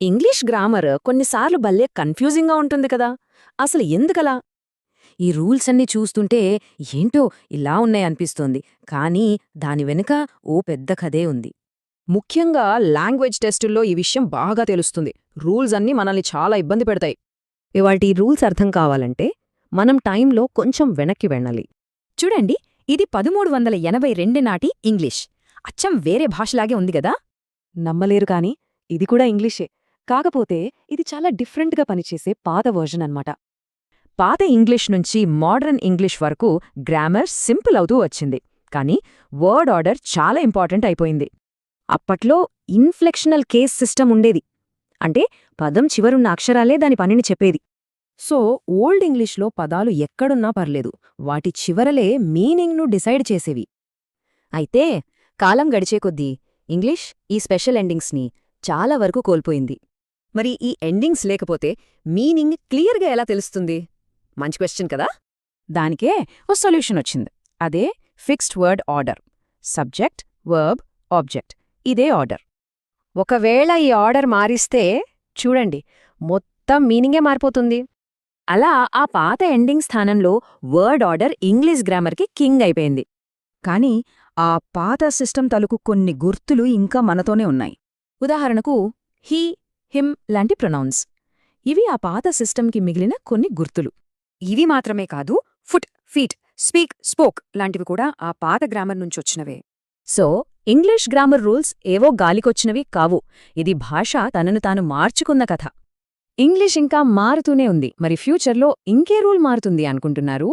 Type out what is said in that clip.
English grammar కొన్నిసార్లు భలే కన్ఫ్యూజింగ్గా ఉంటుంది కదా. అసలు ఎందుకలా? ఈ రూల్స్ అన్నీ చూస్తుంటే ఏంటో ఇలా ఉన్నాయనిపిస్తోంది. కానీ దాని వెనుక ఓ పెద్ద కథే ఉంది. ముఖ్యంగా లాంగ్వేజ్ టెస్టుల్లో ఈ విషయం బాగా తెలుస్తుంది. రూల్స్ అన్నీ మనల్ని చాలా ఇబ్బంది పెడతాయి. ఇవాల్టి రూల్స్ అర్థం కావాలంటే మనం టైంలో కొంచెం వెనక్కి వెళ్ళాలి. చూడండి, ఇది 1382 నాటి ఇంగ్లీష్. అచ్చం వేరే భాషలాగే ఉంది గదా. నమ్మలేరు కాని ఇది కూడా ఇంగ్లీషే. కాకపోతే ఇది చాలా డిఫరెంట్గా పనిచేసే పాత వర్జన్ అన్నమాట. పాత ఇంగ్లీష్ నుంచి మోడర్న్ ఇంగ్లీష్ వరకు గ్రామర్ సింపుల్ అవుతూ వచ్చింది. కానీ వర్డ్ ఆర్డర్ చాలా ఇంపార్టెంట్ అయిపోయింది. అప్పట్లో ఇన్ఫ్లెక్షనల్ కేస్ సిస్టమ్ ఉండేది. అంటే పదం చివరున్న అక్షరాలే దాని పనిని చెప్పేది. సో ఓల్డ్ ఇంగ్లీష్లో పదాలు ఎక్కడున్నా పర్లేదు, వాటి చివరలే మీనింగ్ను డిసైడ్ చేసేవి. అయితే కాలం గడిచే కొద్దీ ఇంగ్లీష్ ఈ స్పెషల్ ఎండింగ్స్ని చాలా వరకు కోల్పోయింది. మరి ఈ ఎండింగ్స్ లేకపోతే మీనింగ్ క్లియర్గా ఎలా తెలుస్తుంది? మంచి క్వశ్చన్ కదా. దానికే ఓ సొల్యూషన్ వచ్చింది. అదే fixed word order. Subject, verb, object ఇదే ఆర్డర్. ఒకవేళ ఈ ఆర్డర్ మారిస్తే చూడండి, మొత్తం మీనింగే మారిపోతుంది. అలా ఆ పాత ఎండింగ్ స్థానంలో వర్డ్ ఆర్డర్ ఇంగ్లీష్ గ్రామర్కి కింగ్ అయిపోయింది. కానీ ఆ పాత సిస్టమ్ తలుకు కొన్ని గుర్తులు ఇంకా మనతోనే ఉన్నాయి. ఉదాహరణకు హీ, హిమ్ లాంటి ప్రొనౌన్స్. ఇవి ఆ పాత సిస్టమ్కి మిగిలిన కొన్ని గుర్తులు. ఇవి మాత్రమే కాదు, ఫుట్, ఫీట్, స్పీక్, స్పోక్ లాంటివి కూడా ఆ పాత గ్రామర్ నుంచొచ్చినవే. సో ఇంగ్లీష్ గ్రామర్ రూల్స్ ఏవో గాలికొచ్చినవి కావు. ఇది భాష తనను తాను మార్చుకున్న కథ. ఇంగ్లీష్ ఇంకా మారుతూనే ఉంది. మరి ఫ్యూచర్లో ఇంకే రూల్ మారుతుంది అనుకుంటున్నారు?